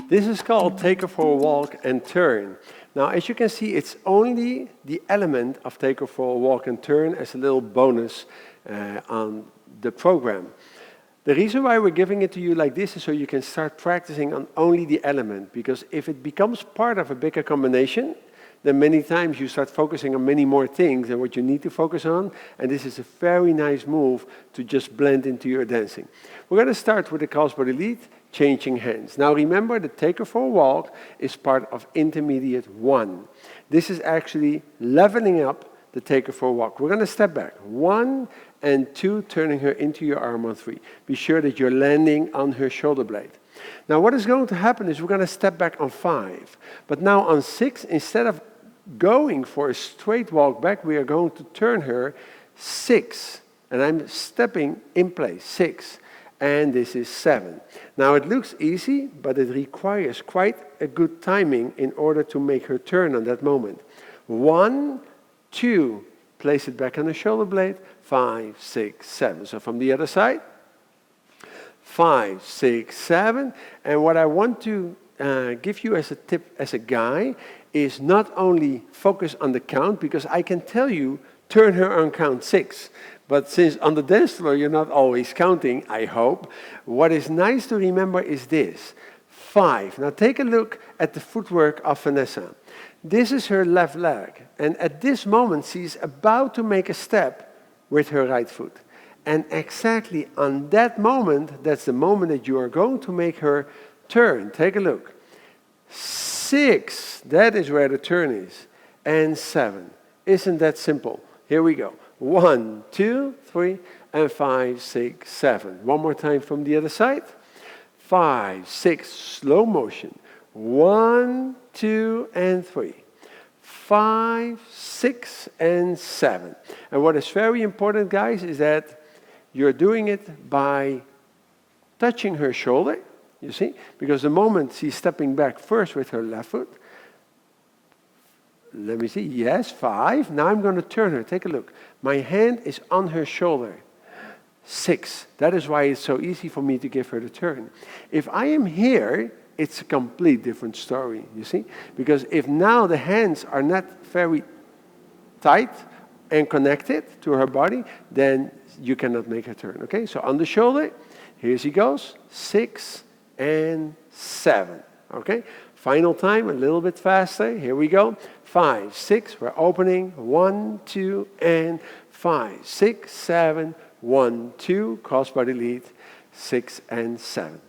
This is called take her for a walk and turn. Now, as you can see, it's only the element of take her for a walk and turn as a little bonus on the program. The reason why we're giving it to you like this is so you can start practicing on only the element, because if it becomes part of a bigger combination, then many times you start focusing on many more things than what you need to focus on, and this is a very nice move to just blend into your dancing. We're going to start with the crossbody lead, changing hands. Now remember, the take her for a walk is part of intermediate 1. This is actually leveling up the take her for a walk. We're going to step back. 1 and 2, turning her into your arm on 3. Be sure that you're landing on her shoulder blade. Now what is going to happen is we're going to step back on 5. But now on 6, instead of going for a straight walk back, we are going to turn her 6. And I'm stepping in place, 6. And this is 7. Now it looks easy, but it requires quite a good timing in order to make her turn on that moment. 1, 2, place it back on the shoulder blade, 5, 6, 7. So from the other side, 5, 6, 7. And what I want to give you as a tip, as a guy, is not only focus on the count, because I can tell you, turn her on count 6. But since on the dance floor you're not always counting, I hope, what is nice to remember is this. 5. Now take a look at the footwork of Vanessa. This is her left leg, and at this moment she's about to make a step with her right foot. And exactly on that moment, that's the moment that you are going to make her turn. Take a look. 6, that is where the turn is. And 7. Isn't that simple? Here we go. 1, 2, 3, and 5, 6, 7. One more time from the other side. 5, 6, slow motion. 1, 2, and 3. 5, 6, and 7. And what is very important, guys, is that you're doing it by touching her shoulder, you see? Because the moment she's stepping back first with her left foot, let me see, yes, 5. Now I'm going to turn her, take a look. My hand is on her shoulder. 6. That is why it's so easy for me to give her the turn. If I am here, it's a complete different story, you see? Because if now the hands are not very tight and connected to her body, then you cannot make her turn, okay? So on the shoulder, here she goes, 6 and 7, okay? Final time, a little bit faster, here we go. 5, 6, we're opening, 1, 2, and 5, 6, 7, 1, 2, crossbody lead, 6 and 7.